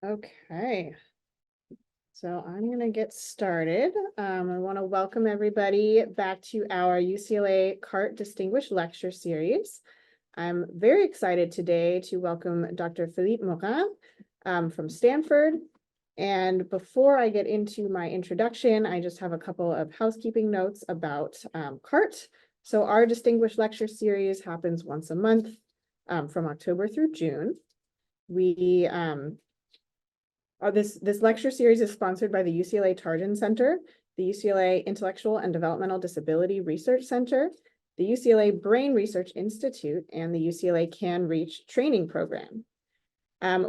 Okay, so I'm going to get started. I want to welcome everybody back to our UCLA CART Distinguished Lecture Series. I'm very excited today to welcome Dr. Philippe Mourrain from Stanford. And before I get into my introduction, I just have a couple of housekeeping notes about CART. So our Distinguished Lecture Series happens once a month from October through June. This lecture series is sponsored by the UCLA Tarjan Center, the UCLA Intellectual and Developmental Disability Research Center, the UCLA Brain Research Institute, and the UCLA Can Reach training program.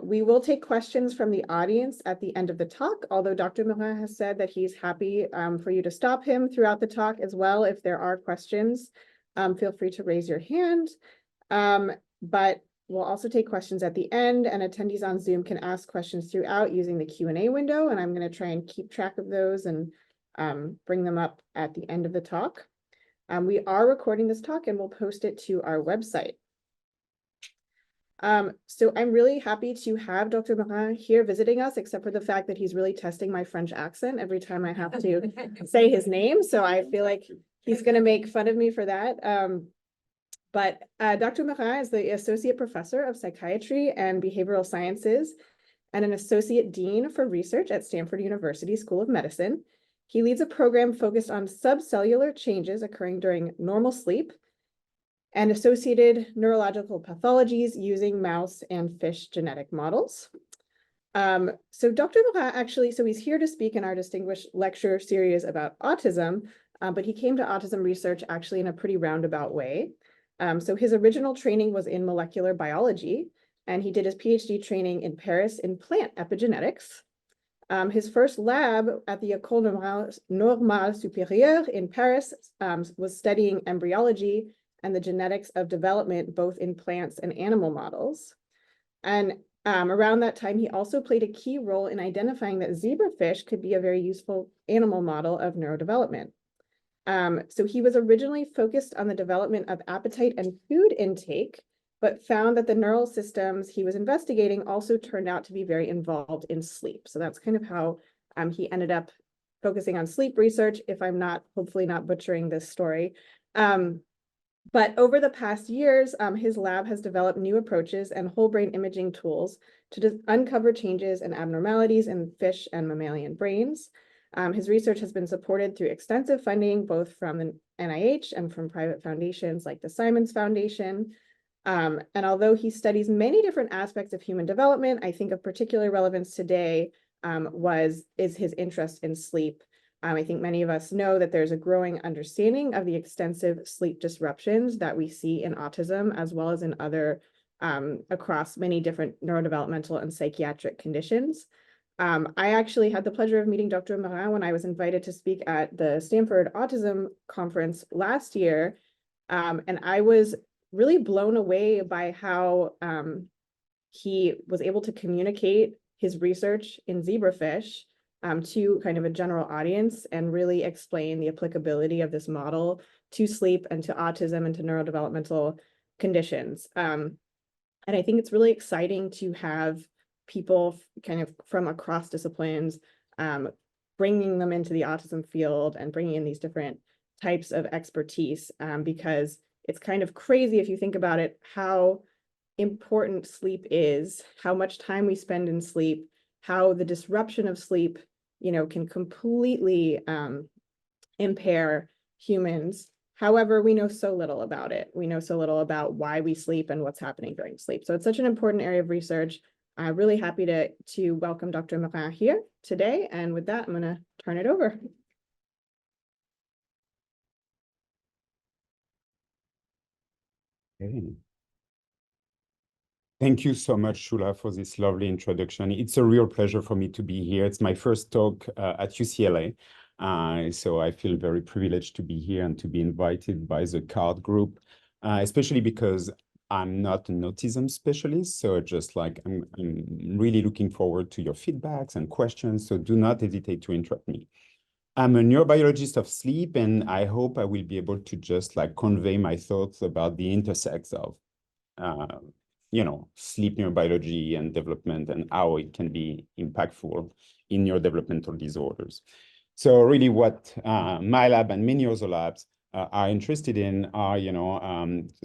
We will take questions from the audience at the end of the talk, although Dr. Mourrain has said that he's happy for you to stop him throughout the talk as well. If there are questions, feel free to raise your hand. But we'll also take questions at the end, and attendees on Zoom can ask questions throughout using the Q&A window, and I'm going to try and keep track of those and bring them up at the end of the talk. We are recording this talk and we'll post it to our website. So I'm really happy to have Dr. Mourrain here visiting us, except for the fact that he's really testing my French accent every time I have to say his name. So I feel like he's going to make fun of me for that. But Dr. Mourrain is the Associate Professor of Psychiatry and Behavioral Sciences and an Associate Dean for Research at Stanford University School of Medicine. He leads a program focused on subcellular changes occurring during normal sleep and associated neurological pathologies using mouse and fish genetic models. So Dr. Mourrain actually, so he's here to speak in our distinguished lecture series about autism, but he came to autism research actually in a pretty roundabout way. So his original training was in molecular biology, and he did his PhD training in Paris in plant epigenetics. His first lab at the École Normale Supérieure in Paris was studying embryology and the genetics of development, both in plants and animal models. And around that time, he also played a key role in identifying that zebrafish could be a very useful animal model of neurodevelopment. So he was originally focused on the development of appetite and food intake, but found that the neural systems he was investigating also turned out to be very involved in sleep. So that's kind of how he ended up focusing on sleep research, if I'm not, hopefully not butchering this story. But over the past years, his lab has developed new approaches and whole brain imaging tools to uncover changes and abnormalities in fish and mammalian brains. His research has been supported through extensive funding, both from the NIH and from private foundations like the Simons Foundation. And although he studies many different aspects of human development, I think of particular relevance today is his interest in sleep. I think many of us know that there's a growing understanding of the extensive sleep disruptions that we see in autism, as well as in other, across many different neurodevelopmental and psychiatric conditions. I actually had the pleasure of meeting Dr. Mourrain when I was invited to speak at the Stanford Autism Conference last year. And I was really blown away by how he was able to communicate his research in zebrafish to kind of a general audience and really explain the applicability of this model to sleep and to autism and to neurodevelopmental conditions. And I think it's really exciting to have people kind of from across disciplines, bringing them into the autism field and bringing in these different types of expertise, because it's kind of crazy if you think about it, how important sleep is, how much time we spend in sleep, how the disruption of sleep, can completely impair humans. However, we know so little about it. We know so little about why we sleep and what's happening during sleep. So it's such an important area of research. I'm really happy to welcome Dr. Mourrain here today. And with that, I'm going to turn it over. Okay. Thank you so much, Shula, for this lovely introduction. It's a real pleasure for me to be here. It's my first talk at UCLA. So I feel very privileged to be here and to be invited by the CART group, especially because I'm not an autism specialist. So I'm really looking forward to your feedbacks and questions. So do not hesitate to interrupt me. I'm a neurobiologist of sleep, and I hope I will be able to just convey my thoughts about the intersects of sleep neurobiology and development and how it can be impactful in neurodevelopmental disorders. So really what my lab and many other labs are interested in are,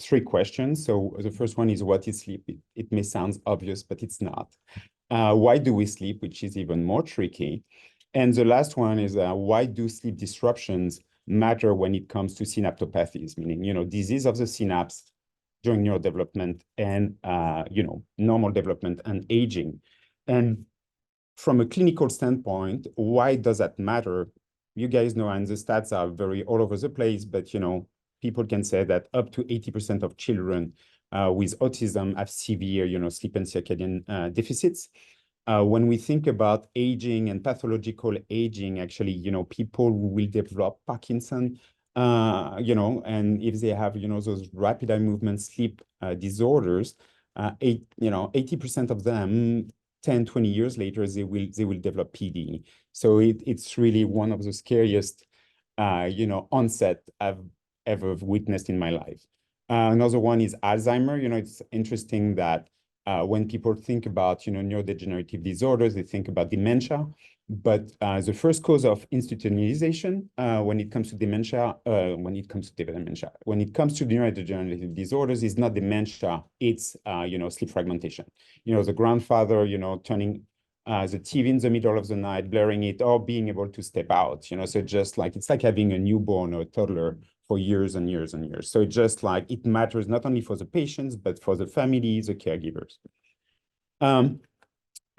three questions. So the first one is, what is sleep? It may sound obvious, but it's not. Why do we sleep, which is even more tricky? And the last one is, why do sleep disruptions matter when it comes to synaptopathies, meaning, disease of the synapse during neurodevelopment and, normal development and aging. And from a clinical standpoint, why does that matter? You guys know, and the stats are very all over the place, but, people can say that up to 80% of children with autism have severe, sleep and circadian deficits. When we think about aging and pathological aging, actually, people will develop Parkinson, and if they have, those rapid eye movement sleep disorders, 80% of them, 10, 20 years later, they will develop PD. So it's really one of the scariest, onset I've ever witnessed in my life. Another one is Alzheimer. It's interesting that when people think about, neurodegenerative disorders, they think about dementia. But the first cause of institutionalization when it comes to dementia, when it comes to neurodegenerative disorders is not dementia, it's, sleep fragmentation. The grandfather, turning the TV in the middle of the night, blaring it, or being able to step out, so just like, it's like having a newborn or a toddler for years and years and years. So just like, it matters not only for the patients, but for the families, the caregivers.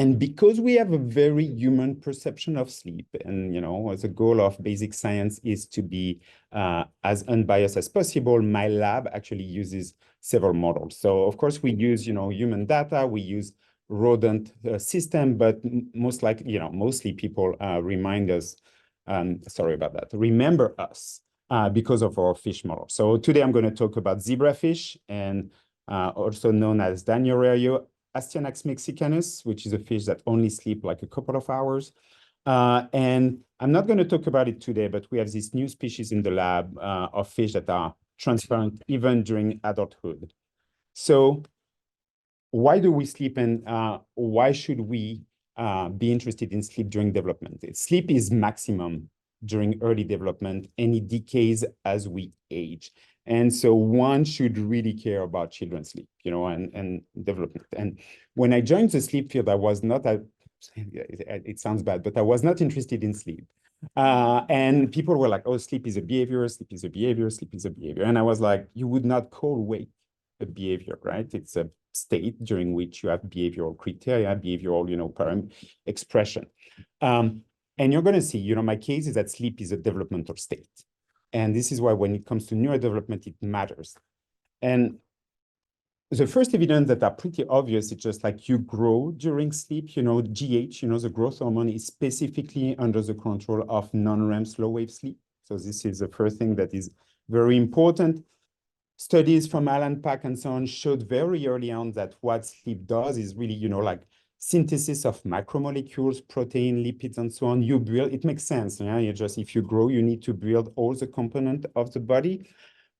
And because we have a very human perception of sleep, and the goal of basic science is to be as unbiased as possible, my lab actually uses several models. So of course we use human data, we use rodent system, but mostly people remind us, sorry about that, remember us because of our fish model. So today I'm going to talk about zebrafish, and also known as Daniorario Astyanax mexicanus, which is a fish that only sleep like a couple of hours. And I'm not going to talk about it today, but we have this new species in the lab of fish that are transparent even during adulthood. So why do we sleep, and why should we be interested in sleep during development? Sleep is maximum during early development, and it decays as we age. And so one should really care about children's sleep, and development. And when I joined the sleep field, I was not, it sounds bad, but I was not interested in sleep. And people were like, oh, sleep is a behavior, sleep is a behavior, sleep is a behavior. And I was like, you would not call wake a behavior, right? It's a state during which you have behavioral criteria, behavioral, expression. And you're going to see, my case is that sleep is a developmental state. And this is why when it comes to neurodevelopment, it matters. And the first evidence that are pretty obvious, it's just like you grow during sleep, GH, the growth hormone is specifically under the control of non-REM slow wave sleep. So this is the first thing that is very important. Studies from Alan Pack and so on showed very early on that what sleep does is really, like synthesis of macromolecules, protein, lipids, and so on. You build, it makes sense. If you grow, you need to build all the components of the body.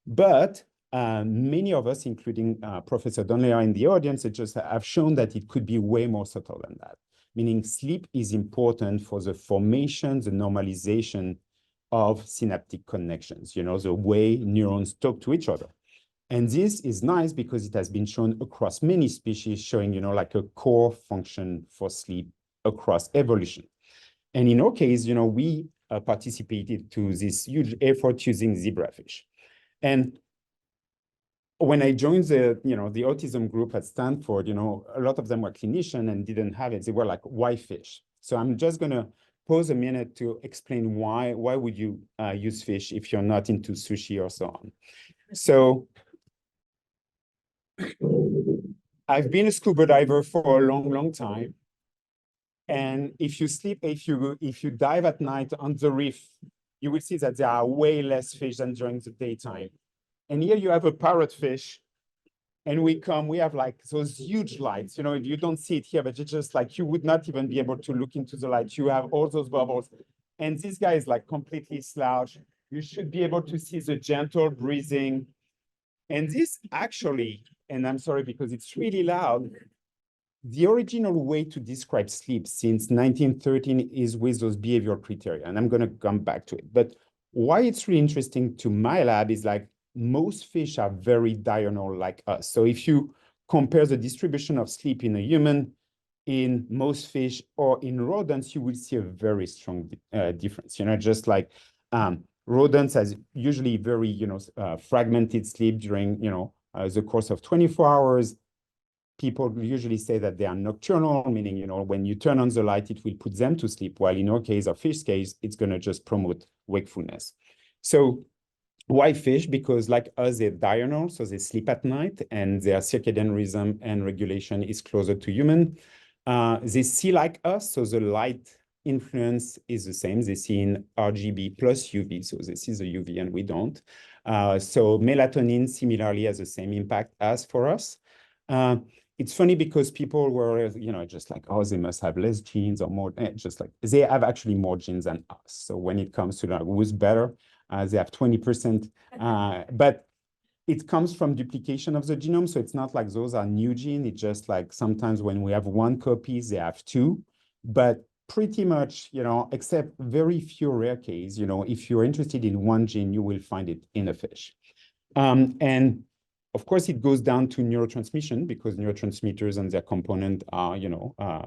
But many of us, including Professor Donlea in the audience, just have shown that it could be way more subtle than that. Meaning sleep is important for the formation, the normalization of synaptic connections, the way neurons talk to each other. And this is nice because it has been shown across many species, showing, like a core function for sleep across evolution. And in our case, we participated to this huge effort using zebrafish. And when I joined the autism group at Stanford, a lot of them were clinicians and didn't have it. They were like, why fish? So I'm just going to pause a minute to explain why would you use fish if you're not into sushi or so on. So I've been a scuba diver for a long, long time. And if you dive at night on the reef, you will see that there are way less fish than during the daytime. And here you have a parrotfish, and we have like those huge lights, you don't see it here, but it's just like, you would not even be able to look into the light. You have all those bubbles. And this guy is like completely slouched. You should be able to see the gentle breathing. And this actually and I'm sorry because it's really loud. The original way to describe sleep since 1913 is with those behavioral criteria, and I'm going to come back to it. But why it's really interesting to my lab is like most fish are very diurnal like us. So if you compare the distribution of sleep in a human, in most fish, or in rodents, you will see a very strong difference. Just like rodents has usually very, fragmented sleep during, the course of 24 hours. People usually say that they are nocturnal, meaning, when you turn on the light, it will put them to sleep, while in our case, or fish case, it's going to just promote wakefulness. So why fish? Because like us, they're diurnal, so they sleep at night, and their circadian rhythm and regulation is closer to human. They see like us, so the light influence is the same. They see in RGB plus UV, so they see the UV and we don't. So melatonin similarly has the same impact as for us. It's funny because people were, just like, oh, they must have less genes or more, just like, they have actually more genes than us. So when it comes to like, who's better, they have 20%, but it comes from duplication of the genome. So it's not like those are new genes. It's just like sometimes when we have one copy, they have two, but pretty much, except very few rare cases, if you're interested in one gene, you will find it in a fish. And of course, it goes down to neurotransmission because neurotransmitters and their component are,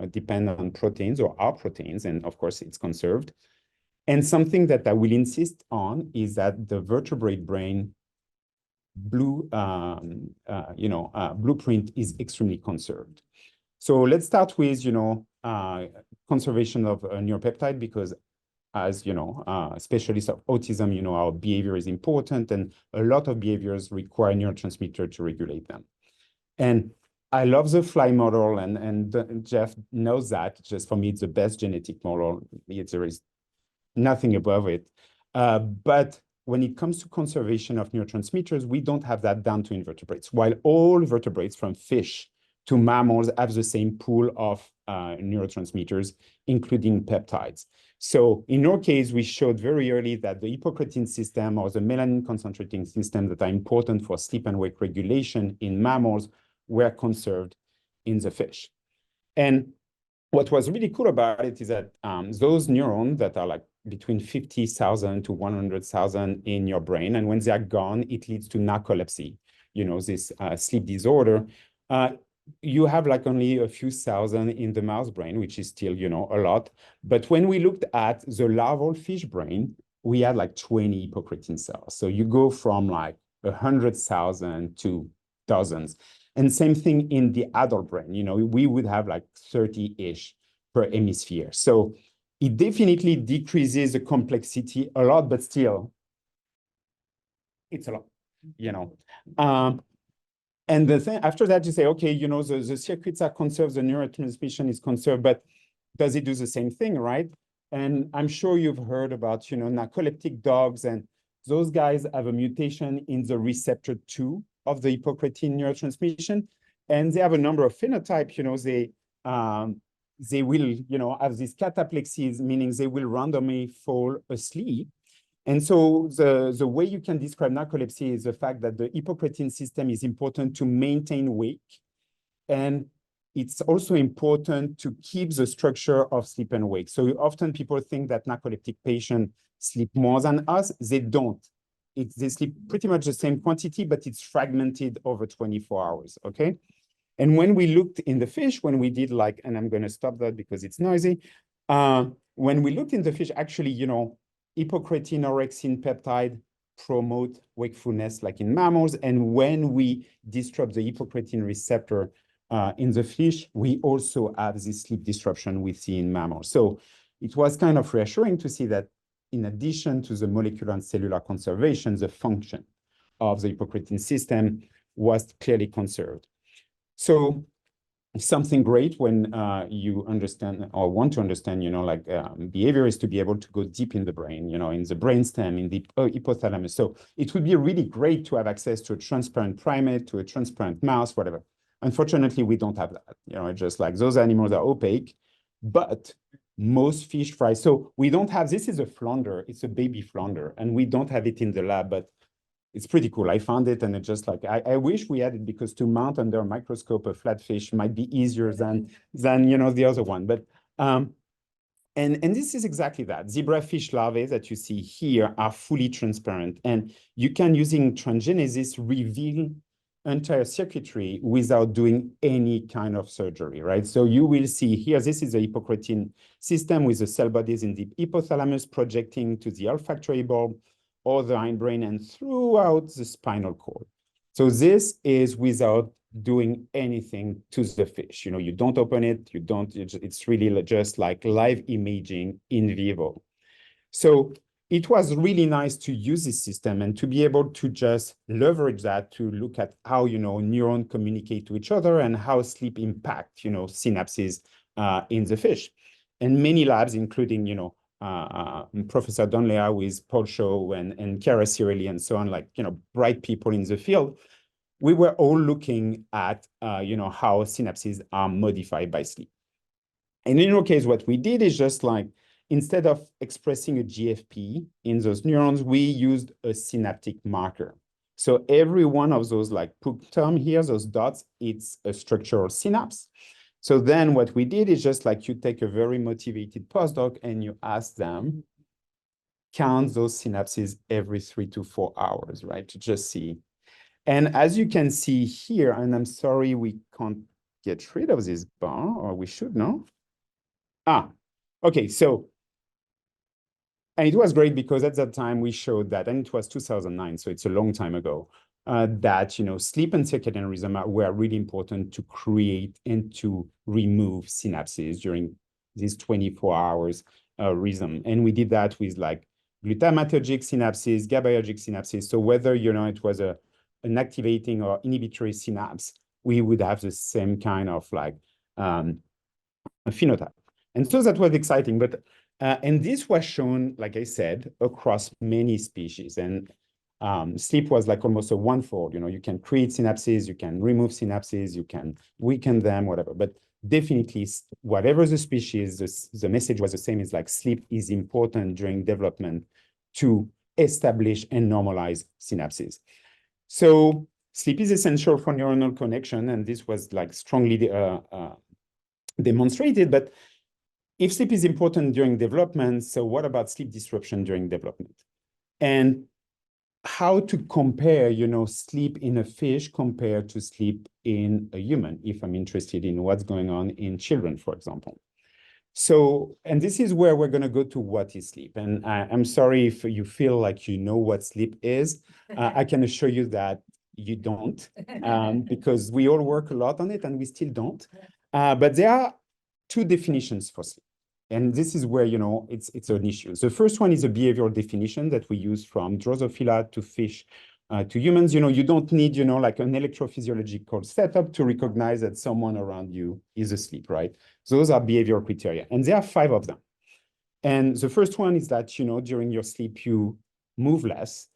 depend on proteins or are proteins. And of course, it's conserved. And something that I will insist on is that the vertebrate brain blueprint is extremely conserved. So let's start with, conservation of neuropeptide because as specialists of autism, our behavior is important and a lot of behaviors require neurotransmitter to regulate them. And I love the fly model and Jeff knows that. Just for me, it's the best genetic model. There is nothing above it. But when it comes to conservation of neurotransmitters, we don't have that down to invertebrates, while all vertebrates from fish to mammals have the same pool of neurotransmitters, including peptides. So in our case, we showed very early that the hypocretin system or the melanin concentrating system that are important for sleep and wake regulation in mammals were conserved in the fish. And what was really cool about it is that those neurons that are like between 50,000 to 100,000 in your brain, and when they are gone, it leads to narcolepsy, this sleep disorder. You have like only a few thousand in the mouse brain, which is still, a lot. But when we looked at the larval fish brain, we had like 20 hypocretin cells. So you go from like 100,000 to dozens. And same thing in the adult brain, we would have like 30-ish per hemisphere. So it definitely decreases the complexity a lot, but still, it's a lot, And the thing after that, you say, okay, the circuits are conserved, the neurotransmission is conserved, but does it do the same thing, right? And I'm sure you've heard about, narcoleptic dogs, and those guys have a mutation in the receptor 2 of the hypocretin neurotransmission, and they have a number of phenotypes. They will, have these cataplexies, meaning they will randomly fall asleep. And so the way you can describe narcolepsy is the fact that the hypocretin system is important to maintain wake. And it's also important to keep the structure of sleep and wake. So often people think that narcoleptic patients sleep more than us. They don't. They sleep pretty much the same quantity, but it's fragmented over 24 hours, okay? And when we looked in the fish, when we did like, and I'm going to stop that because it's noisy. When we looked in the fish, actually, hypocretin, orexin, peptide promote wakefulness like in mammals. And when we disrupt the hypocretin receptor in the fish, we also have this sleep disruption we see in mammals. So it was kind of reassuring to see that in addition to the molecular and cellular conservation, the function of the hypocretin system was clearly conserved. So something great when you understand or want to understand, behavior is to be able to go deep in the brain, in the brainstem, in the hypothalamus. So it would be really great to have access to a transparent primate, to a transparent mouse, whatever. Unfortunately, we don't have that. Just like those animals are opaque, but most fish fry. So we don't have, this is a flounder, it's a baby flounder, and we don't have it in the lab, but it's pretty cool. I found it and it just like, I wish we had it because to mount under a microscope a flatfish might be easier than the other one. But and this is exactly that. Zebrafish larvae that you see here are fully transparent. And you can, using transgenesis, reveal entire circuitry without doing any kind of surgery, right? So you will see here, this is a hypocretin system with the cell bodies in the hypothalamus projecting to the olfactory bulb or the hindbrain and throughout the spinal cord. So this is without doing anything to the fish. You don't open it, it's really just like live imaging in vivo. So it was really nice to use this system and to be able to just leverage that to look at how, neurons communicate to each other and how sleep impact, synapses in the fish. And many labs, including, Professor Donlea with Paul Shaw and Chiara Cirelli and so on, like, bright people in the field, we were all looking at, how synapses are modified by sleep. And in our case, what we did is just like, instead of expressing a GFP in those neurons, we used a synaptic marker. So every one of those like term here, those dots, it's a structural synapse. So then what we did is just like you take a very motivated postdoc and you ask them, count those synapses every 3 to 4 hours, right? To just see. And as you can see here, and I'm sorry we can't get rid of this bar, or we should, no? Okay, so, and it was great because at that time we showed that, and it was 2009, so it's a long time ago, that, sleep and circadian rhythm were really important to create and to remove synapses during these 24 hours rhythm. And we did that with like glutamatergic synapses, GABAergic synapses. So whether, it was an activating or inhibitory synapse, we would have the same kind of like phenotype. And so that was exciting. But and this was shown, like I said, across many species. And sleep was like almost a one-fold. You can create synapses, you can remove synapses, you can weaken them, whatever. But definitely, whatever the species, the message was the same. Is like sleep is important during development to establish and normalize synapses. So sleep is essential for neuronal connection, and this was like strongly demonstrated. But if sleep is important during development, so what about sleep disruption during development? And how to compare, sleep in a fish compared to sleep in a human, if I'm interested in what's going on in children, for example. So, and this is where we're going to go to what is sleep. And I'm sorry if you feel like you know what sleep is. I can assure you that you don't, because we all work a lot on it and we still don't. But there are two definitions for sleep. And this is where, it's an issue. The first one is a behavioral definition that we use from Drosophila to fish to humans. You don't need, like an electrophysiological setup to recognize that someone around you is asleep, right? Those are behavioral criteria. And there are 5 of them. And the first one is that, during your sleep, you move less.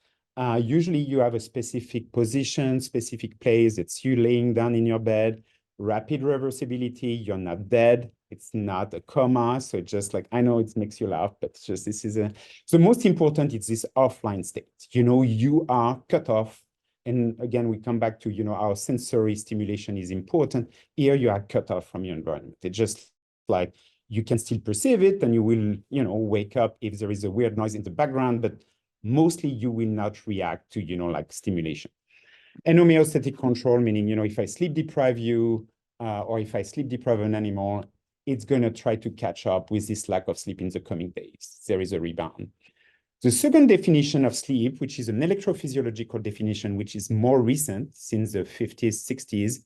Usually you have a specific position, specific place. It's you laying down in your bed, rapid reversibility, you're not dead. It's not a coma. So it's just like, I know it makes you laugh, but it's just, the most important is this offline state. You are cut off. And again, we come back to, our sensory stimulation is important. Here you are cut off from your environment. It's just like, you can still perceive it and you will, wake up if there is a weird noise in the background, but mostly you will not react to, like stimulation. And homeostatic control, meaning, if I sleep deprive you, or if I sleep deprive an animal, it's going to try to catch up with this lack of sleep in the coming days. There is a rebound. The second definition of sleep, which is an electrophysiological definition, which is more recent, since the 50s, 60s,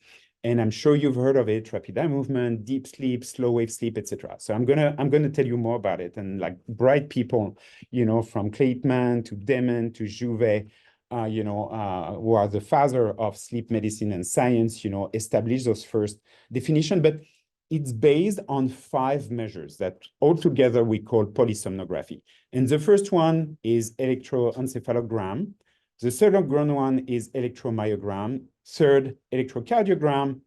and I'm sure you've heard of it: rapid eye movement, deep sleep, slow wave sleep, etc. So I'm gonna tell you more about it. And like bright people, from Kleitman to Demon to Jouvet, who are the father of sleep medicine and science, establish those first definition. But it's based on 5 measures that altogether we call polysomnography. And the first one is electroencephalogram. The second one is electromyogram. Third, electrocardiogram,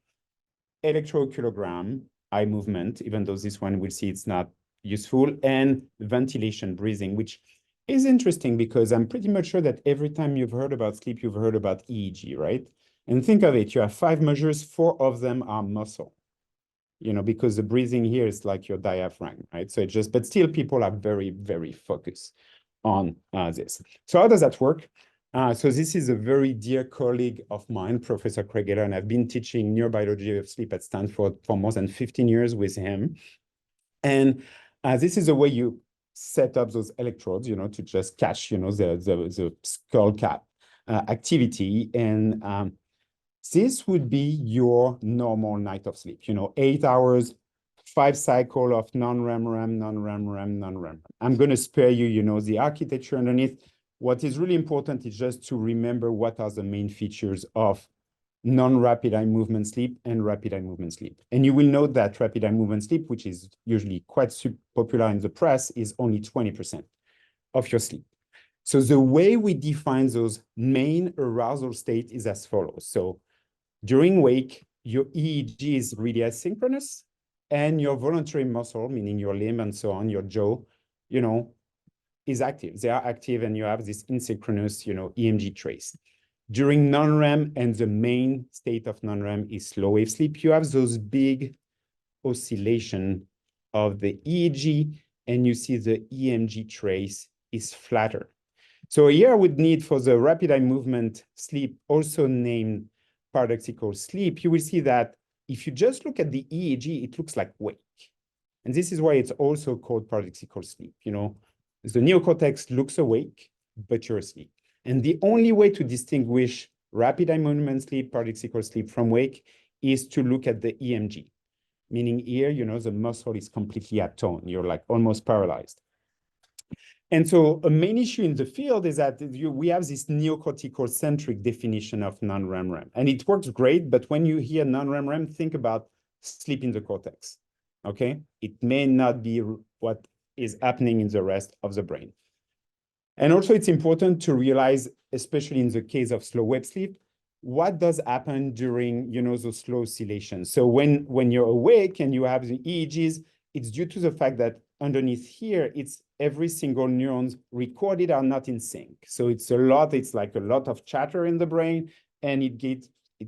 electrooculogram, eye movement, even though this one we'll see it's not useful, and ventilation breathing, which It's interesting because I'm pretty much sure that every time you've heard about sleep, you've heard about EEG, right? And think of it, you have 5 measures, 4 of them are muscle, because the breathing here is like your diaphragm, right? So it just, but still people are very, very focused on this. So how does that work? So this is a very dear colleague of mine, Professor Craig Eller, and I've been teaching neurobiology of sleep at Stanford for more than 15 years with him. And this is the way you set up those electrodes, to just catch, the skull cap activity. And this would be your normal night of sleep, 8 hours, 5 cycle of non-REM, REM, non-REM, REM, non-REM. I'm going to spare you, the architecture underneath. What is really important is just to remember what are the main features of non-rapid eye movement sleep and rapid eye movement sleep. And you will note that rapid eye movement sleep, which is usually quite popular in the press, is only 20% of your sleep. So the way we define those main arousal state is as follows. So during wake, your EEG is really asynchronous, and your voluntary muscle, meaning your limb and so on, your jaw, is active. They are active, and you have this asynchronous, EMG trace. During non-REM, and the main state of non-REM is slow wave sleep, you have those big oscillation of the EEG, and you see the EMG trace is flatter. So here I would need for the rapid eye movement sleep, also named paradoxical sleep, you will see that if you just look at the EEG, it looks like wake. And this is why it's also called paradoxical sleep. The neocortex looks awake, but you're asleep. And the only way to distinguish rapid eye movement sleep, paradoxical sleep from wake is to look at the EMG, meaning here, the muscle is completely atone. You're like almost paralyzed. And so a main issue in the field is that we have this neocortical-centric definition of non-REM REM. And it works great, but when you hear non-REM REM, think about sleep in the cortex, okay? It may not be what is happening in the rest of the brain. And also it's important to realize, especially in the case of slow wave sleep, what does happen during, those slow oscillations. So when you're awake and you have the EEGs, it's due to the fact that underneath here, it's every single neurons recorded are not in sync. So it's like a lot of chatter in the brain, and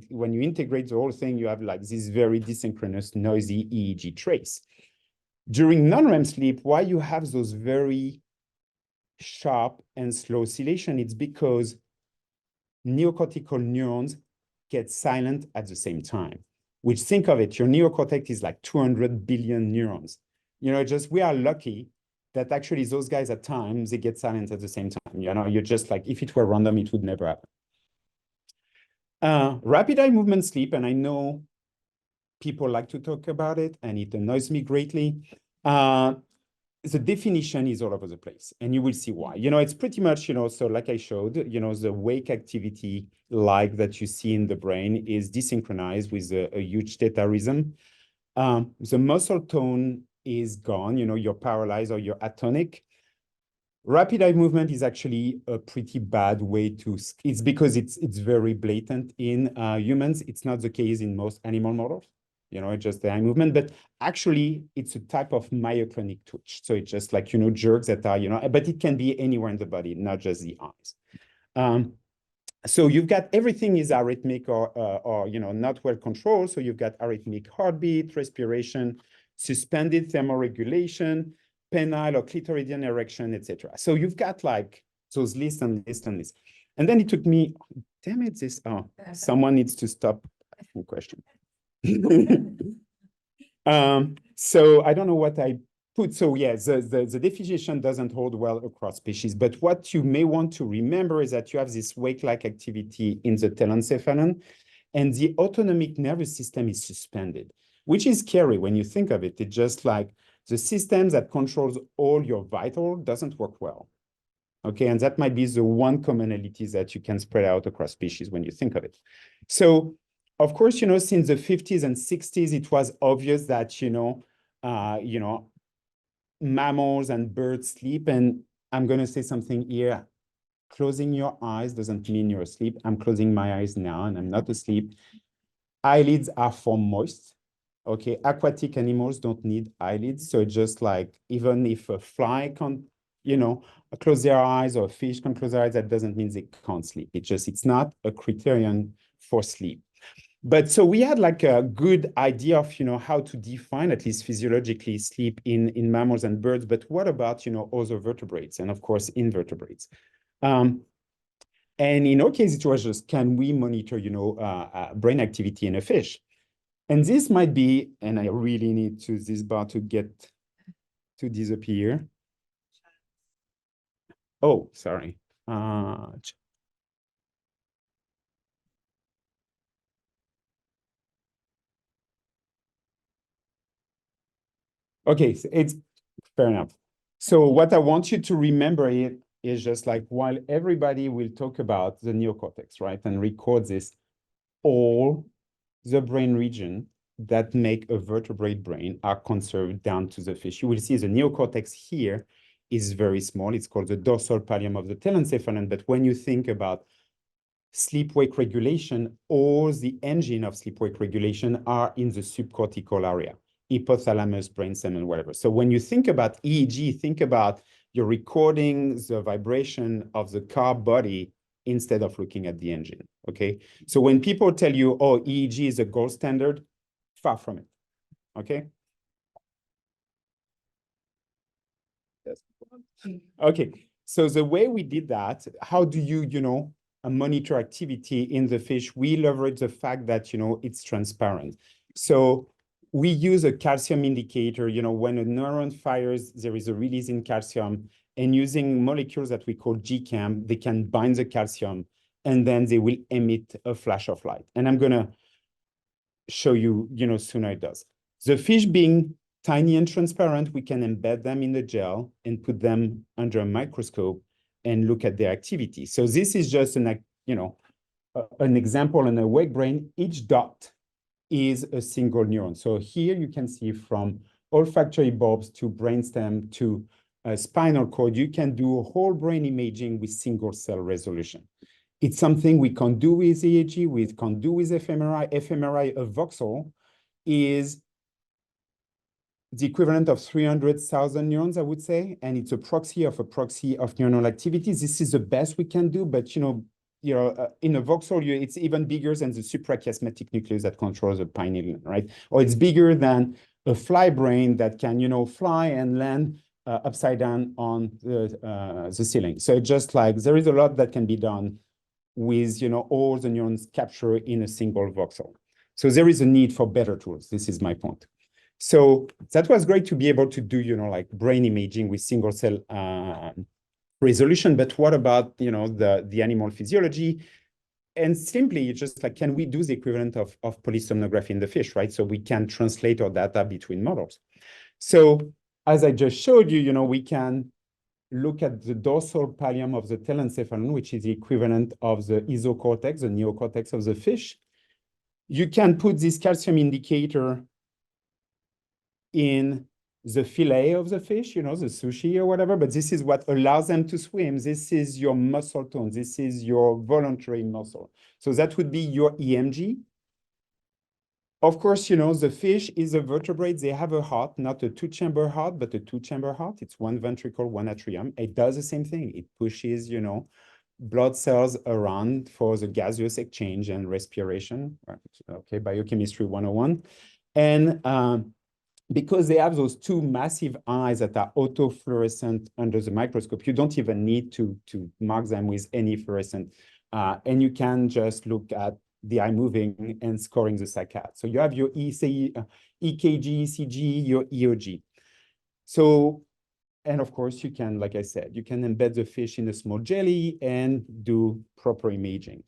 when you integrate the whole thing, you have like this very desynchronous, noisy EEG trace. During non-REM sleep, why you have those very sharp and slow oscillation, it's because neocortical neurons get silent at the same time, which, think of it, your neocortex is like 200 billion neurons. We are lucky that actually those guys at times, they get silent at the same time. You're just like, if it were random, it would never happen. Rapid eye movement sleep, and I know people like to talk about it, and it annoys me greatly. The definition is all over the place, and you will see why. It's pretty much, so like I showed, the wake activity like that you see in the brain is desynchronized with a huge theta rhythm. The muscle tone is gone, you're paralyzed or you're atonic. Rapid eye movement is actually a pretty bad way to, it's because it's very blatant in humans. It's not the case in most animal models. It's just the eye movement, but actually it's a type of myoclonic twitch. So it's just like, jerks that are, but it can be anywhere in the body, not just the eyes. So you've got everything is arrhythmic or not well controlled. So you've got arrhythmic heartbeat, respiration, suspended thermoregulation, penile or clitoridian erection, etc. So you've got like those lists and lists and lists. And then it took me, damn it, someone needs to stop asking questions. So I don't know what I put. So yeah, the definition doesn't hold well across species. But what you may want to remember is that you have this wake-like activity in the telencephalon, and the autonomic nervous system is suspended, which is scary when you think of it. It's just like the system that controls all your vital doesn't work well. Okay, and that might be the one commonality that you can spread out across species when you think of it. So of course, since the 50s and 60s, it was obvious that, mammals and birds sleep. And I'm going to say something here. Closing your eyes doesn't mean you're asleep. I'm closing my eyes now and I'm not asleep. Eyelids are for moist. Okay, aquatic animals don't need eyelids. So it's just like, even if a fly can't close their eyes, or a fish can close their eyes, that doesn't mean they can't sleep. It's not a criterion for sleep. But so we had like a good idea of, how to define, at least physiologically, sleep in mammals and birds. But what about, other vertebrates and, of course, invertebrates? And in our case, it was just, can we monitor, brain activity in a fish? And this might be, and I really need this bar to get to disappear. Oh, sorry. Okay, so it's fair enough. So what I want you to remember is just like, while everybody will talk about the neocortex, right, and record this, all the brain region that make a vertebrate brain are conserved down to the fish. You will see the neocortex here is very small. It's called the dorsal pallium of the telencephalon. But when you think about sleep-wake regulation, all the engine of sleep-wake regulation are in the subcortical area, hypothalamus, brainstem, and whatever. So when you think about EEG, think about you're recording the vibration of the car body instead of looking at the engine, okay? So when people tell you, oh, EEG is a gold standard, far from it, okay? Okay, so the way we did that, how do you, monitor activity in the fish? We leverage the fact that, it's transparent. So we use a calcium indicator, when a neuron fires, there is a release in calcium, and using molecules that we call GCAM, they can bind the calcium, and then they will emit a flash of light. And I'm gonna show you, soon how it does. The fish being tiny and transparent, we can embed them in the gel and put them under a microscope and look at their activity. So this is just an example in a awake brain. Each dot is a single neuron. So here you can see from olfactory bulbs to brainstem to spinal cord, you can do whole brain imaging with single cell resolution. It's something we can do with EEG, we can do with fMRI. fMRI, a voxel, is the equivalent of 300,000 neurons, I would say, and it's a proxy of neuronal activity. This is the best we can do, but in a voxel, it's even bigger than the suprachiasmatic nucleus that controls the pineal, right? Or it's bigger than a fly brain that can, fly and land upside down on the ceiling. So it's just like there is a lot that can be done with all the neurons captured in a single voxel. So there is a need for better tools. This is my point. So that was great to be able to do, like brain imaging with single cell resolution. But what about, the animal physiology? And simply, it's just like, can we do the equivalent of polysomnography in the fish, right? So we can translate our data between models. So as I just showed you, we can look at the dorsal pallium of the telencephalon, which is the equivalent of the isocortex, the neocortex of the fish. You can put this calcium indicator in the fillet of the fish, the sushi or whatever, but this is what allows them to swim. This is your muscle tone. This is your voluntary muscle. So that would be your EMG. Of course, the fish is a vertebrate. They have a heart, not a two-chamber heart, but a two-chamber heart. It's one ventricle, one atrium. It does the same thing. It pushes, blood cells around for the gaseous exchange and respiration. Okay, biochemistry 101. And because they have those two massive eyes that are autofluorescent under the microscope, you don't even need to mark them with any fluorescent. And you can just look at the eye moving and scoring the saccade. So you have your EKG, ECG, your EOG. So, and of course, you can, like I said, you can embed the fish in a small jelly and do proper imaging.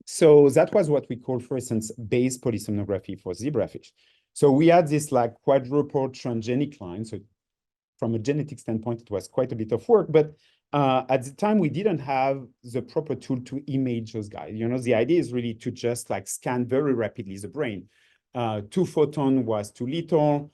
So that was what we call fluorescence-based polysomnography for zebrafish. So we had this like quadruple transgenic line. So from a genetic standpoint, it was quite a bit of work, but at the time we didn't have the proper tool to image those guys. The idea is really to just like scan very rapidly the brain. 2 photon was too little,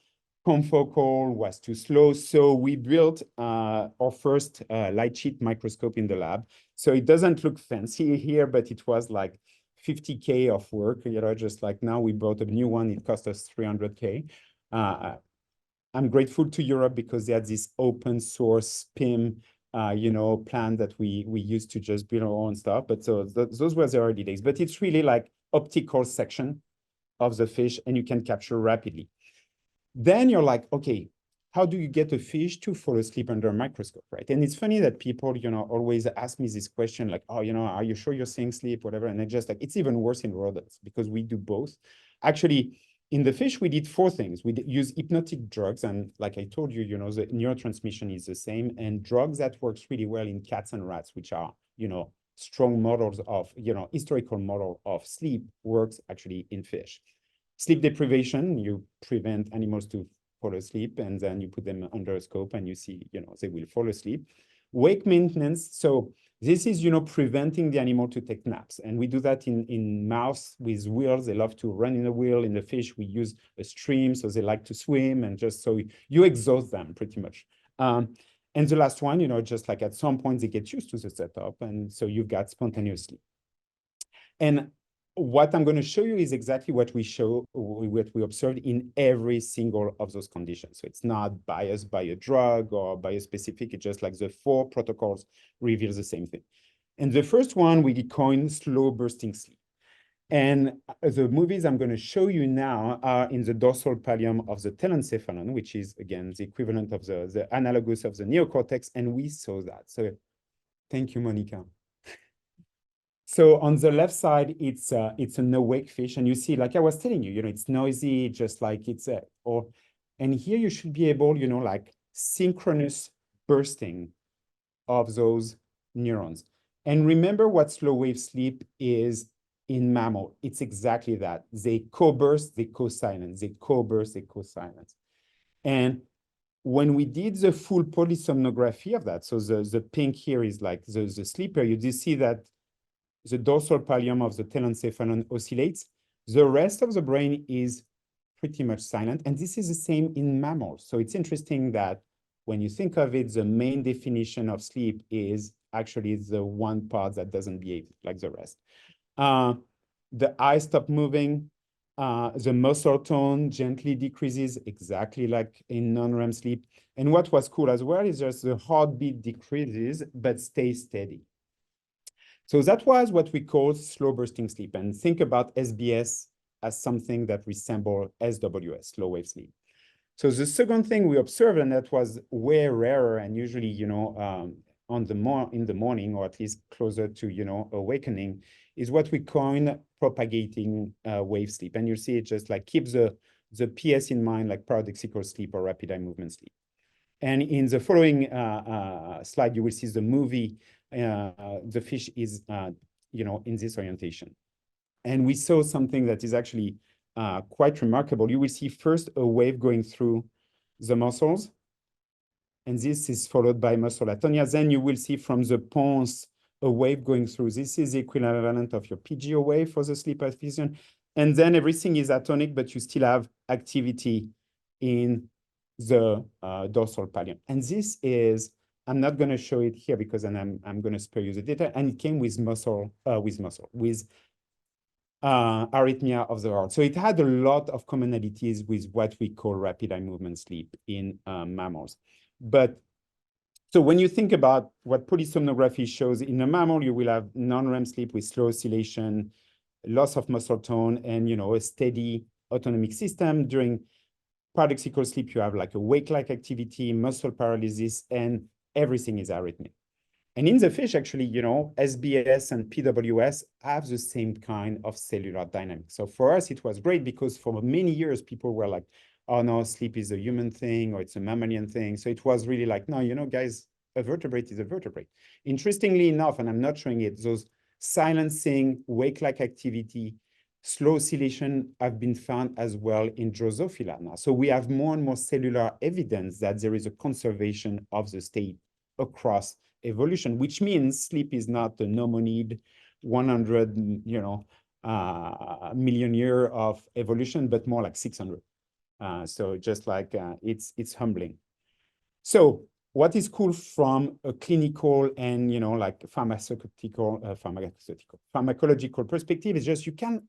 confocal was too slow. So we built our first light sheet microscope in the lab. So it doesn't look fancy here, but it was like 50K of work, just like now we bought a new one, it cost us 300K. I'm grateful to Europe because they had this open source PIM, plan that we used to just build our own stuff. But so those were the early days. But it's really like optical section of the fish, and you can capture rapidly. Then you're like, okay, how do you get a fish to fall asleep under a microscope, right? And it's funny that people, always ask me this question, like, oh, are you sure you're seeing sleep, whatever? And it's just like, it's even worse in rodents because we do both. Actually, in the fish, we did 4 things. We use hypnotic drugs. And like I told you, the neurotransmission is the same. And drugs that works really well in cats and rats, which are, strong models of, historical model of sleep works actually in fish. Sleep deprivation, you prevent animals to fall asleep, and then you put them under a scope and you see, they will fall asleep. Wake maintenance. So this is, preventing the animal to take naps. And we do that in mouse with wheels. They love to run in a wheel. In the fish, we use a stream, so they like to swim, and just so you exhaust them pretty much. And the last one, just like at some point they get used to the setup, and so you've got spontaneous sleep. And what I'm going to show you is exactly what we observed in every single of those conditions. So it's not biased by a drug or by a specific, it's just like the 4 protocols reveal the same thing. And the first one we coined slow bursting sleep. And the movies I'm going to show you now are in the dorsal pallium of the telencephalon, which is, again, the equivalent of the analogous of the neocortex. And we saw that. So thank you, Monica. So on the left side, it's an awake fish, and you see, like I was telling you, it's noisy, just like and here you should be able, like synchronous bursting of those neurons. And remember what slow wave sleep is in mammal. It's exactly that. They co-burst, they co-silence, they co-burst, they co-silence. And when we did the full polysomnography of that, so the pink here is like the sleep period, you see that the dorsal pallium of the telencephalon oscillates. The rest of the brain is pretty much silent. And this is the same in mammals. So it's interesting that when you think of it, the main definition of sleep is actually the one part that doesn't behave like the rest. The eyes stop moving. The muscle tone gently decreases, exactly like in non-REM sleep. And what was cool as well is just the heartbeat decreases, but stays steady. So that was what we call slow bursting sleep. And think about SBS as something that resembles SWS, slow wave sleep. So the second thing we observed, and that was way rarer and usually, in the morning, or at least closer to, awakening, is what we coin propagating wave sleep. And you see it just like keep the PS in mind, like paradoxical sleep or rapid eye movement sleep. And in the following slide, you will see the movie. The fish is, in this orientation. And we saw something that is actually quite remarkable. You will see first a wave going through the muscles. And this is followed by muscle atonia. Then you will see from the pons a wave going through. This is the equivalent of your PGO wave for the sleep apnea. And then everything is atonic, but you still have activity in the dorsal pallium. And this is, I'm not going to show it here because then I'm going to spare you the data. And it came with arrhythmia of the heart. So it had a lot of commonalities with what we call rapid eye movement sleep in mammals. But so when you think about what polysomnography shows in a mammal, you will have non-REM sleep with slow oscillation, loss of muscle tone, and a steady autonomic system. During paradoxical sleep, you have like a wake-like activity, muscle paralysis, and everything is arrhythmic. And in the fish, actually, SBS and PWS have the same kind of cellular dynamics. So for us, it was great because for many years, people were like, oh no, sleep is a human thing or it's a mammalian thing. So it was really like, no, guys, a vertebrate is a vertebrate. Interestingly enough, and I'm not showing it, those silencing, wake-like activity, slow oscillation have been found as well in Drosophila now. So we have more and more cellular evidence that there is a conservation of the state across evolution, which means sleep is not a nomonid 100 million year of evolution, but more like 600. So just like it's humbling. So what is cool from a clinical and like pharmacological perspective is just you can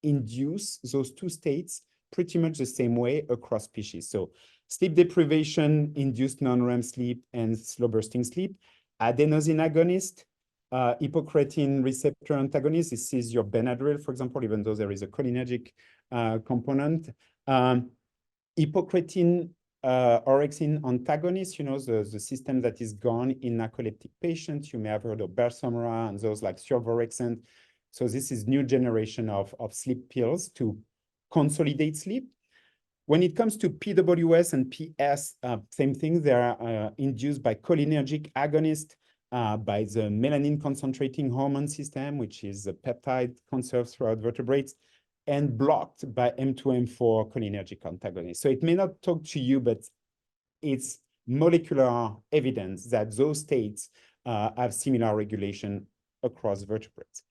induce those two states pretty much the same way across species. So sleep deprivation, induced non-REM sleep, and slow bursting sleep. Adenosine agonist, hypocretin receptor antagonist. This is your Benadryl, for example, even though there is a cholinergic component. Hypocretin orexin antagonist, the system that is gone in narcoleptic patients. You may have heard of Bersumra and those like Survorexant. So this is new generation of sleep pills to consolidate sleep. When it comes to PWS and PS, same thing. They are induced by cholinergic agonist, by the melanin concentrating hormone system, which is a peptide conserved throughout vertebrates, and blocked by M2M4 cholinergic antagonist. So it may not talk to you, but it's molecular evidence that those states have similar regulation across vertebrates.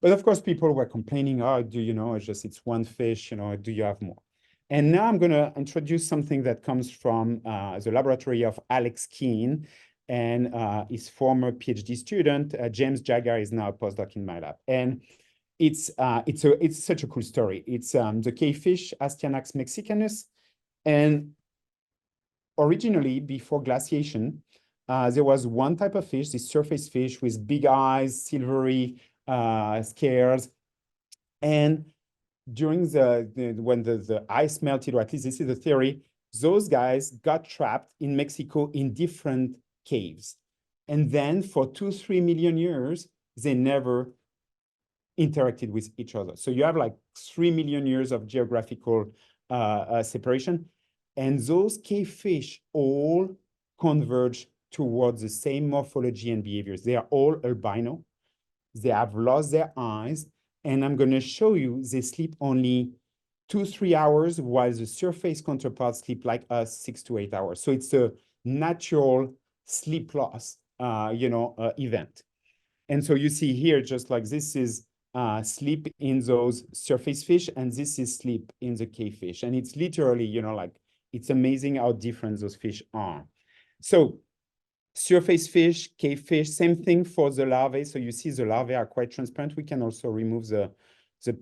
But of course, people were complaining, oh, it's one fish, do you have more? And now I'm going to introduce something that comes from the laboratory of Alex Keane and his former PhD student. James Jagger is now a postdoc in my lab. And it's such a cool story. It's the cavefish Astyanax mexicanus. And originally, before glaciation, there was one type of fish, this surface fish with big eyes, silvery scales. And during when the ice melted, or at least this is the theory, those guys got trapped in Mexico in different caves. And then for 2-3 million years, they never interacted with each other. So you have like 3 million years of geographical separation. And those cave fish all converge towards the same morphology and behaviors. They are all albino. They have lost their eyes. And I'm going to show you they sleep only 2-3 hours, while the surface counterparts sleep like us 6 to 8 hours. So it's a natural sleep loss, event. And so you see here, just like this is sleep in those surface fish, and this is sleep in the cave fish. And it's literally, it's amazing how different those fish are. So surface fish, cave fish, same thing for the larvae. So you see the larvae are quite transparent. We can also remove the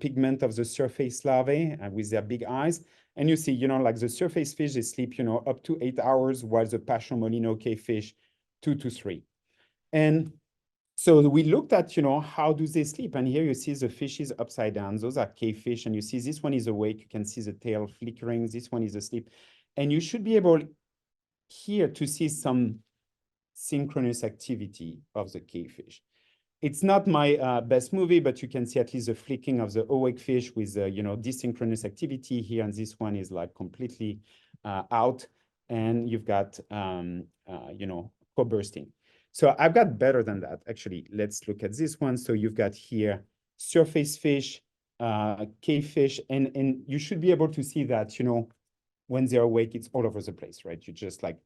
pigment of the surface larvae with their big eyes. And you see, like the surface fish, they sleep, up to 8 hours, while the Passion Molino cave fish, 2 to 3. And so we looked at, how do they sleep? And here you see the fish is upside down. Those are cave fish. And you see this one is awake. You can see the tail flickering. This one is asleep. And you should be able here to see some synchronous activity of the cavefish. It's not my best movie, but you can see at least the flicking of the awake fish with desynchronous activity here, and this one is like completely out, and you've got co-bursting. So I've got better than that, actually. Let's look at this one. So you've got here surface fish, cavefish, and you should be able to see that when they're awake, it's all over the place, right? You just like,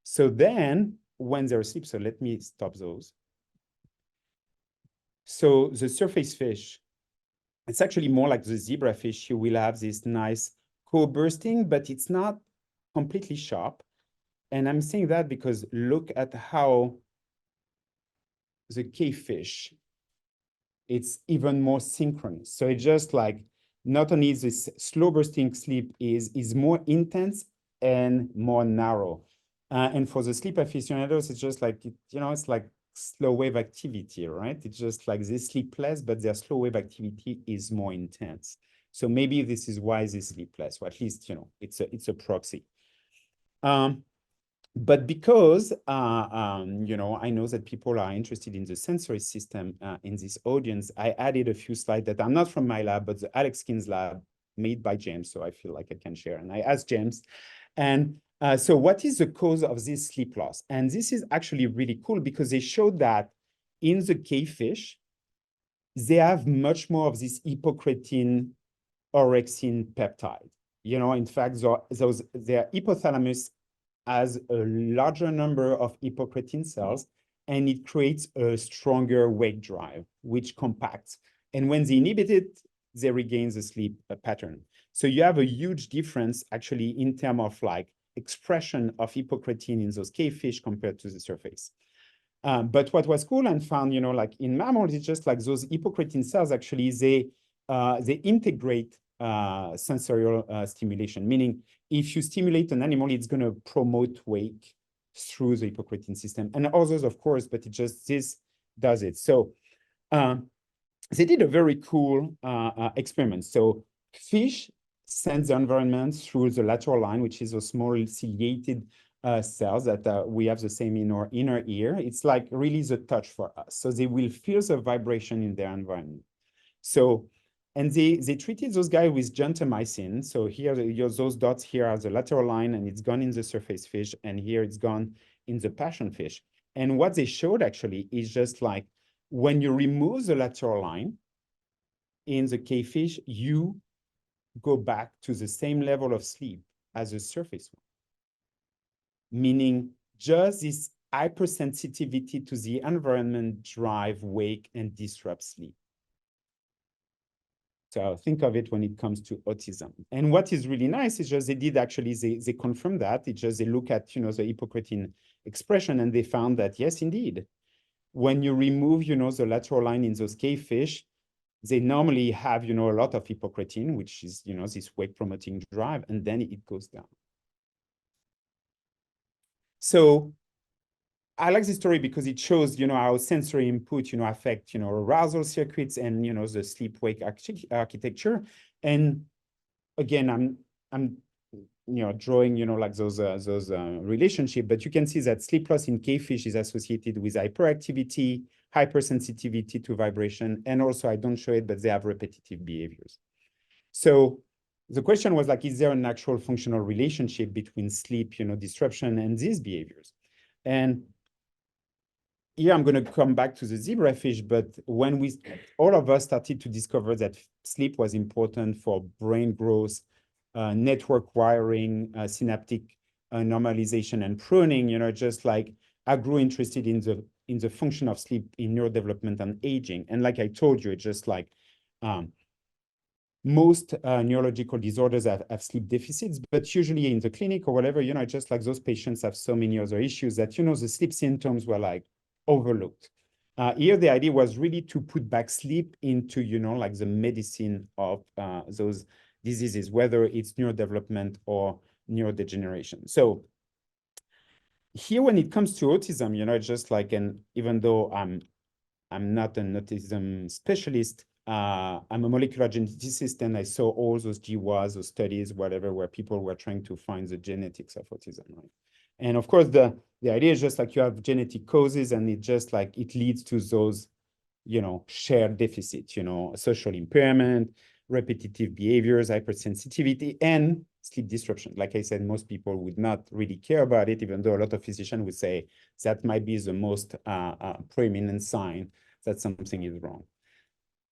so then when they're asleep, so let me stop those. So the surface fish, it's actually more like the zebrafish. You will have this nice co-bursting, but it's not completely sharp. And I'm saying that because look at how the cavefish, it's even more synchronous. So it's just like, not only is this slow bursting sleep is more intense and more narrow. And for the sleep aficionados, it's just like, it's like slow wave activity, right? It's just like they sleep less, but their slow wave activity is more intense. So maybe this is why they sleep less, or at least, it's a proxy. But because, I know that people are interested in the sensory system in this audience, I added a few slides that are not from my lab, but the Alex Keane's lab made by James. So I feel like I can share. And I asked James, and so what is the cause of this sleep loss? And this is actually really cool because they showed that in the cavefish, they have much more of this hypocretin orexin peptide. In fact, their hypothalamus has a larger number of hypocretin cells, and it creates a stronger wake drive, which compacts. And when they inhibit it, they regain the sleep pattern. So you have a huge difference actually in terms of like expression of hypocretin in those cavefish compared to the surface. But what was cool and found, like in mammals, it's just like those hypocretin cells actually, they integrate sensorial stimulation, meaning if you stimulate an animal, it's going to promote wake through the hypocretin system, and others, of course, but it just this does it. So they did a very cool experiment. So fish sense the environment through the lateral line, which is a small ciliated cells that we have the same in our inner ear. It's like really the touch for us. So they will feel the vibration in their environment. So, and they treated those guys with gentamicin. So here, those dots here are the lateral line, and it's gone in the surface fish, and here it's gone in the passion fish. And what they showed actually is just like when you remove the lateral line in the cavefish, you go back to the same level of sleep as a surface one. Meaning just this hypersensitivity to the environment drive, wake, and disrupt sleep. So think of it when it comes to autism. And what is really nice is just they did actually, they confirmed that. It's just they look at, the hypocretin expression, and they found that, yes, indeed, when you remove, the lateral line in those cavefish, they normally have, a lot of hypocretin, which is, this wake promoting drive, and then it goes down. So I like this story because it shows, how sensory input, affect, arousal circuits and, the sleep-wake architecture. And again, I'm drawing, like those relationship, but you can see that sleep loss in cavefish is associated with hyperactivity, hypersensitivity to vibration, and also I don't show it, but they have repetitive behaviors. So the question was like, is there an actual functional relationship between sleep, disruption and these behaviors? And here I'm going to come back to the zebrafish, but when all of us started to discover that sleep was important for brain growth, network wiring, synaptic normalization and pruning, just like I grew interested in the function of sleep in neurodevelopment and aging. And like I told you, it's just like most neurological disorders have sleep deficits, but usually in the clinic or whatever, just like those patients have so many other issues that, the sleep symptoms were like overlooked. Here, the idea was really to put back sleep into, like the medicine of those diseases, whether it's neurodevelopment or neurodegeneration. So here, when it comes to autism, it's just like, and even though I'm not an autism specialist, I'm a molecular geneticist, and I saw all those GWAS, those studies, whatever, where people were trying to find the genetics of autism, right? And of course, the idea is just like you have genetic causes, and it just like it leads to those, shared deficits, social impairment, repetitive behaviors, hypersensitivity, and sleep disruption. Like I said, most people would not really care about it, even though a lot of physicians would say that might be the most preeminent sign that something is wrong.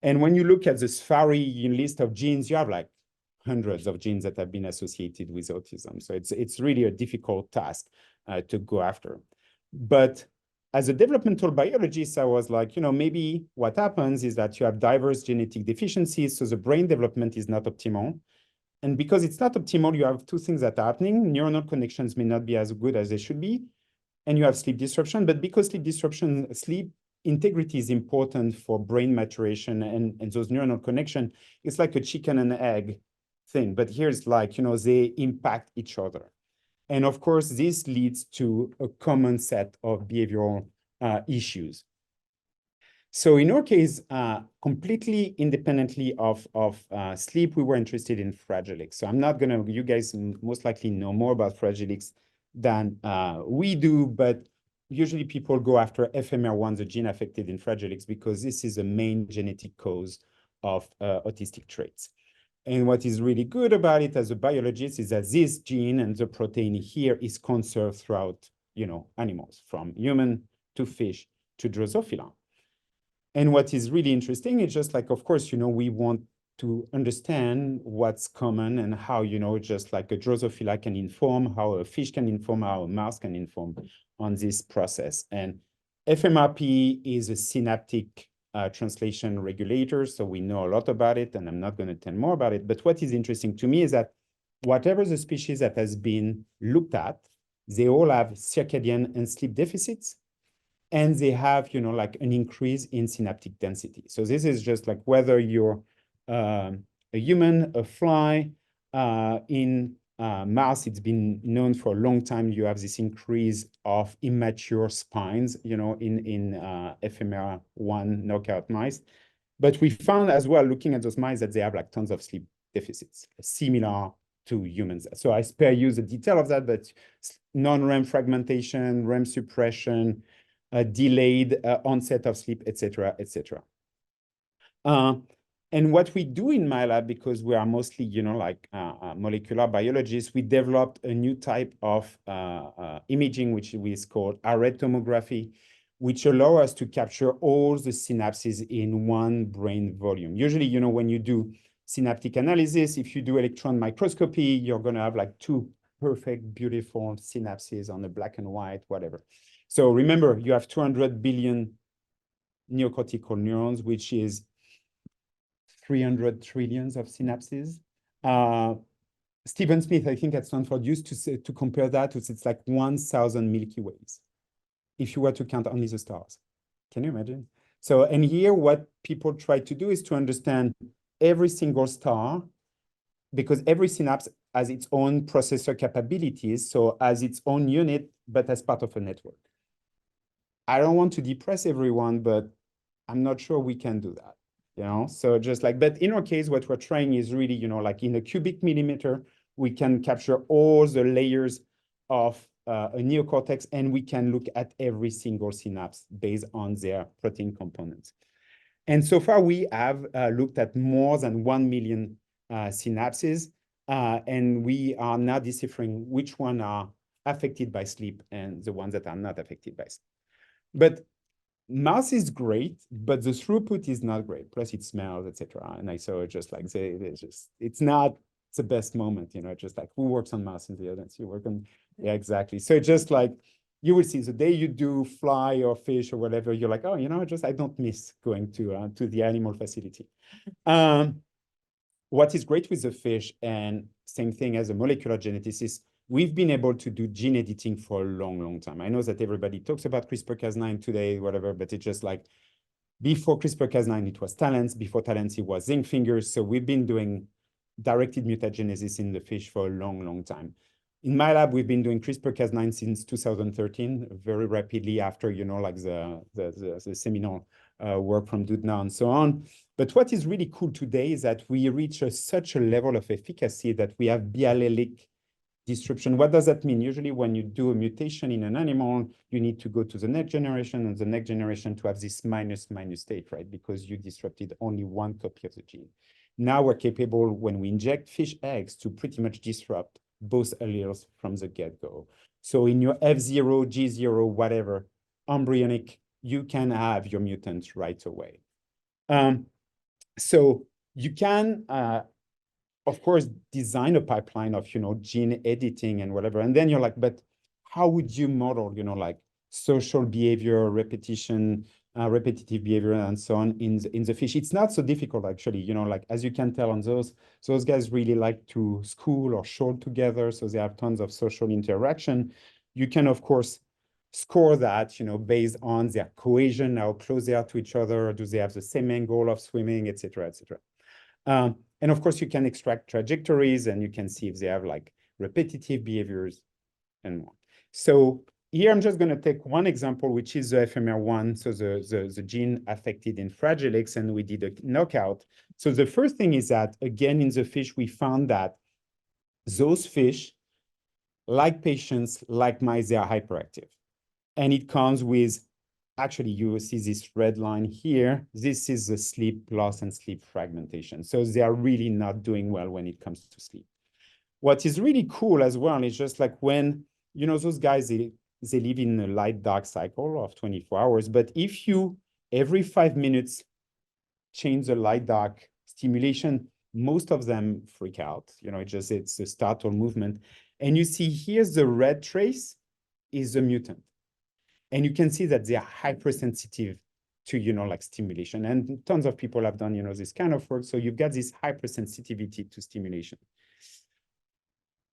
And when you look at this fiery list of genes, you have like hundreds of genes that have been associated with autism. So it's really a difficult task to go after. But as a developmental biologist, I was like, maybe what happens is that you have diverse genetic deficiencies, so the brain development is not optimal. And because it's not optimal, you have two things that are happening. Neuronal connections may not be as good as they should be, and you have sleep disruption. But because sleep integrity is important for brain maturation and those neuronal connections, it's like a chicken and egg thing. But here's like, they impact each other. And of course, this leads to a common set of behavioral issues. So in our case, completely independently of sleep, we were interested in Fragile X. So I'm not going to, you guys most likely know more about Fragile X than we do, but usually people go after FMR1, the gene affected in Fragile X, because this is the main genetic cause of autistic traits. And what is really good about it as a biologist is that this gene and the protein here is conserved throughout, animals, from human to fish to Drosophila. And what is really interesting is just like, of course, we want to understand what's common and how, just like a Drosophila can inform, how a fish can inform, how a mouse can inform on this process. And FMRP is a synaptic translation regulator, so we know a lot about it, and I'm not going to tell more about it. But what is interesting to me is that whatever the species that has been looked at, they all have circadian and sleep deficits, and they have, like an increase in synaptic density. So this is just like whether you're a human, a fly. In mouse, it's been known for a long time. You have this increase of immature spines, in ephemera 1 knockout mice. But we found as well, looking at those mice, that they have like tons of sleep deficits, similar to humans. So I spare you the detail of that, but non-REM fragmentation, REM suppression, delayed onset of sleep, etc., etc. And what we do in my lab, because we are mostly, molecular biologists, we developed a new type of imaging, which is called array tomography, which allow us to capture all the synapses in one brain volume. Usually, when you do synaptic analysis, if you do electron microscopy, you're going to have like two perfect, beautiful synapses on the black and white, whatever. So remember, you have 200 billion neocortical neurons, which is 300 trillions of synapses. Stephen Smith, I think at Stanford, used to compare that to, it's like 1,000 Milky Ways, if you were to count only the stars. Can you imagine? So, and here what people try to do is to understand every single star, because every synapse has its own processor capabilities, so as its own unit, but as part of a network. I don't want to depress everyone, but I'm not sure we can do that. So just like, but in our case, what we're trying is really, like in a cubic millimeter, we can capture all the layers of a neocortex, and we can look at every single synapse based on their protein components. And so far, we have looked at more than 1 million synapses, and we are now deciphering which ones are affected by sleep and the ones that are not affected by sleep. But mouse is great, but the throughput is not great. Plus, it smells, etc. And I saw it just like it's not the best moment, just like who works on mouse in the audience? You work on, yeah, exactly. So just like you will see the day you do fly or fish or whatever, you're like, oh, I don't miss going to the animal facility. What is great with the fish, and same thing as a molecular geneticist, we've been able to do gene editing for a long, long time. I know that everybody talks about CRISPR-Cas9 today, whatever, but it's just like before CRISPR-Cas9, it was talents. Before talents, it was zinc fingers. So we've been doing directed mutagenesis in the fish for a long, long time. In my lab, we've been doing CRISPR-Cas9 since 2013, very rapidly after, like the seminal work from Doudna and so on. But what is really cool today is that we reach such a level of efficacy that we have biallelic disruption. What does that mean? Usually when you do a mutation in an animal, you need to go to the next generation and the next generation to have this minus state, right? Because you disrupted only one copy of the gene. Now we're capable, when we inject fish eggs, to pretty much disrupt both alleles from the get-go. So in your F0, G0, whatever, embryonic, you can have your mutants right away. So you can, of course, design a pipeline of, gene editing and whatever. And then you're like, but how would you model, like social behavior, repetition, repetitive behavior, and so on in the fish? It's not so difficult, actually. Like, as you can tell on those guys really like to school or show together. So they have tons of social interaction. You can, of course, score that, based on their cohesion, how close they are to each other, do they have the same angle of swimming, et cetera, et cetera. And of course, you can extract trajectories, and you can see if they have like repetitive behaviors and more. So here, I'm just going to take one example, which is the FMR1, so the gene affected in Fragile X, and we did a knockout. So the first thing is that, again, in the fish, we found that those fish, like patients, like mice, they are hyperactive. And it comes with, actually, you will see this red line here. This is the sleep loss and sleep fragmentation. So they are really not doing well when it comes to sleep. What is really cool as well is just like when, those guys, they live in a light-dark cycle of 24 hours. But if you, every 5 minutes, change the light-dark stimulation, most of them freak out. It's a startle movement. And you see here's the red trace is the mutant. And you can see that they are hypersensitive to, like stimulation. And tons of people have done, this kind of work. So you've got this hypersensitivity to stimulation.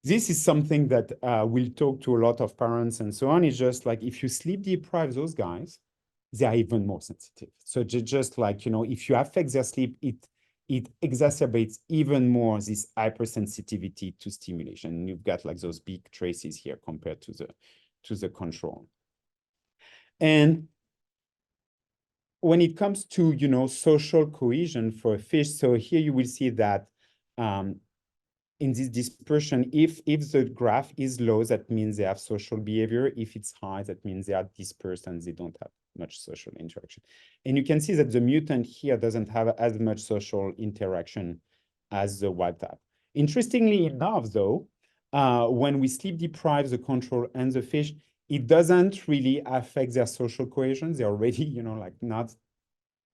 This is something that we'll talk to a lot of parents and so on. It's just like, if you sleep deprive those guys, they are even more sensitive. So just like, if you affect their sleep, it it exacerbates even more this hypersensitivity to stimulation. And you've got like those big traces here compared to the control. And when it comes to, you know, social cohesion for a fish, so here you will see that in this dispersion, if the graph is low, that means they have social behavior. If it's high, that means they are dispersed and they don't have much social interaction. And you can see that the mutant here doesn't have as much social interaction as the wild type. Interestingly enough, though, when we sleep deprive the control and the fish, it doesn't really affect their social cohesion. They're already, you know, like not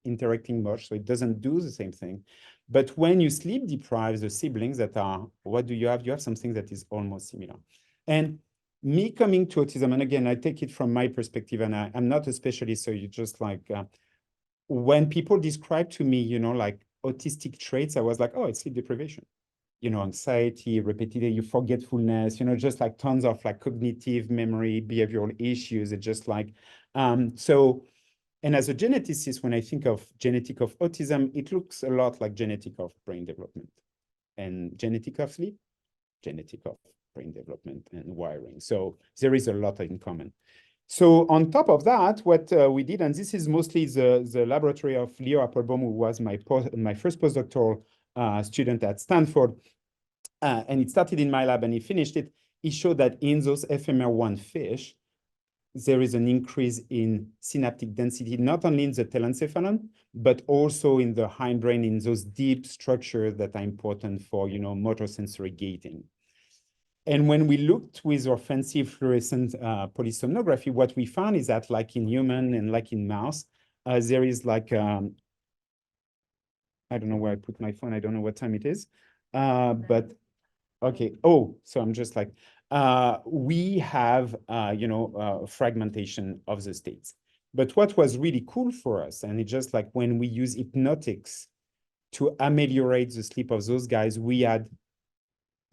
interacting much, so it doesn't do the same thing. But when you sleep deprive the siblings that are, what do you have? You have something that is almost similar. And me coming to autism, and again, I take it from my perspective, and I'm not a specialist, so you just like, when people describe to me, you know, like autistic traits, I was like, oh, it's sleep deprivation. You know, anxiety, repetitive forgetfulness, you know, just like tons of like cognitive memory, behavioral issues. It's just like, so, and as a geneticist, when I think of genetic of autism, it looks a lot like genetic of brain development, and genetic of sleep, genetic of brain development and wiring. So there is a lot in common. So on top of that, what we did, and this is mostly the laboratory of Leo Applebaum, who was my first postdoctoral student at Stanford, and it started in my lab and he finished it. He showed that in those FMR1 fish, there is an increase in synaptic density, not only in the telencephalon, but also in the hindbrain, in those deep structures that are important for, you know, motor sensory gating. And when we looked with our fancy fluorescent polysomnography, what we found is that like in human and like in mouse, there is like, I don't know where I put my phone. I don't know what time it is, but okay. Oh, so I'm just like, we have, you know, fragmentation of the states. But what was really cool for us, and it's just like when we use hypnotics to ameliorate the sleep of those guys, we had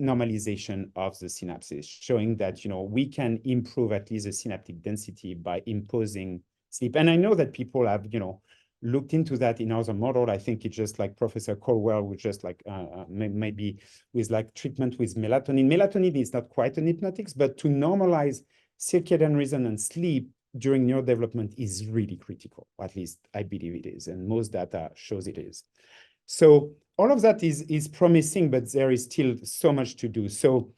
normalization of the synapses, showing that, you know, we can improve at least the synaptic density by imposing sleep. And I know that people have, you know, looked into that in other model. I think it's just like Professor Colwell, which just like maybe with like treatment with melatonin. Melatonin is not quite an hypnotics, but to normalize circadian rhythm and sleep during neurodevelopment is really critical. At least I believe it is, and most data shows it is. So all of that is promising, but there is still so much to do. So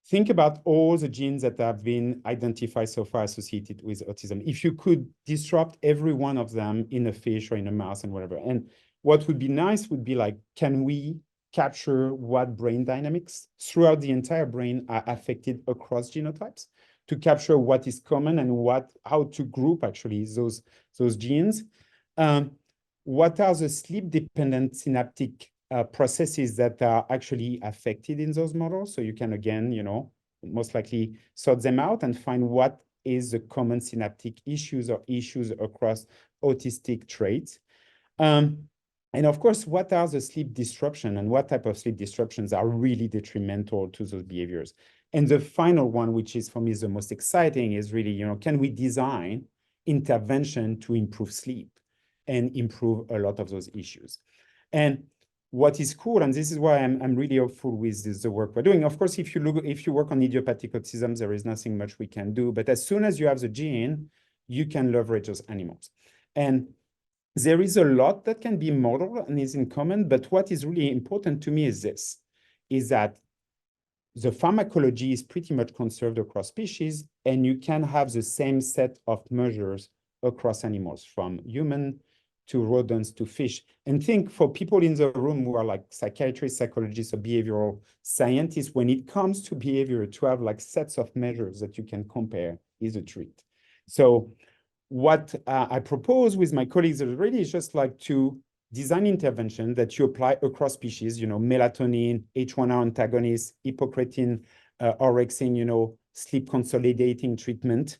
think about all the genes that have been identified so far associated with autism. If you could disrupt every one of them in a fish or in a mouse and whatever, and what would be nice would be like, can we capture what brain dynamics throughout the entire brain are affected across genotypes to capture what is common and how to group actually those genes? What are the sleep-dependent synaptic processes that are actually affected in those models? So you can, again, you know, most likely sort them out and find what is the common synaptic issues or issues across autistic traits. And of course, what are the sleep disruption and what type of sleep disruptions are really detrimental to those behaviors? And the final one, which is for me the most exciting, is really, you know, can we design intervention to improve sleep and improve a lot of those issues? And what is cool, and this is why I'm really hopeful with the work we're doing. Of course, if you work on idiopathic autism, there is nothing much we can do. But as soon as you have the gene, you can leverage those animals. And there is a lot that can be modeled and is in common. But what is really important to me is this, is that the pharmacology is pretty much conserved across species, and you can have the same set of measures across animals, from human to rodents to fish. And think for people in the room who are like psychiatrists, psychologists, or behavioral scientists, when it comes to behavior, to have like sets of measures that you can compare is a treat. So what I propose with my colleagues already is just like to design intervention that you apply across species, you know, melatonin, H1R antagonist, hypocretin, orexin, you know, sleep consolidating treatment.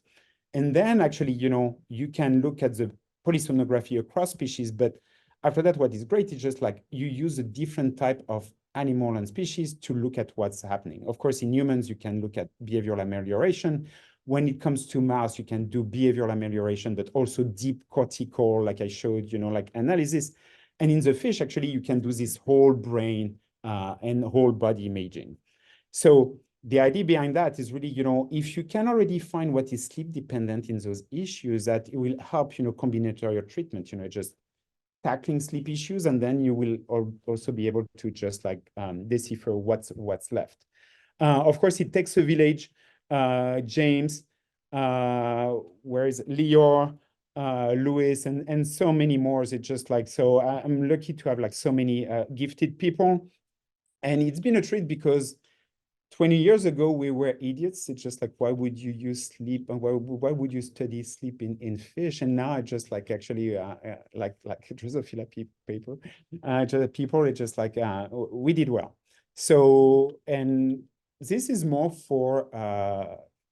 And then actually, you know, you can look at the polysomnography across species. But after that, what is great is just like you use a different type of animal and species to look at what's happening. Of course, in humans, you can look at behavioral amelioration. When it comes to mouse, you can do behavioral amelioration, but also deep cortical, like I showed, you know, like analysis. And in the fish, actually, you can do this whole brain and whole body imaging. So the idea behind that is really, if you can already find what is sleep dependent in those issues, that it will help, combinatorial treatment, just tackling sleep issues, and then you will also be able to just like decipher what's left. Of course, it takes a village. James, where is Lior, Louis, and so many more. It's just like, so I'm lucky to have like so many gifted people. And it's been a treat because 20 years ago, we were idiots. It's just like, why would you use sleep and why would you study sleep in fish? And now I just like actually like Drosophila paper, people are just like, we did well. So, and this is more for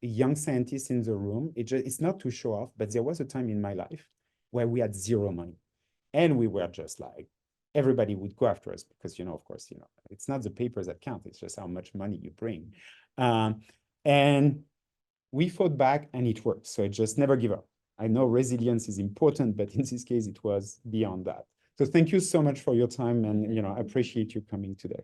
young scientists in the room. It's not to show off, but there was a time in my life where we had zero money and we were just like, everybody would go after us because, of course, it's not the papers that count. It's just how much money you bring. And we fought back and it worked. So just never give up. I know resilience is important, but in this case, it was beyond that. So thank you so much for your time. And, I appreciate you coming today.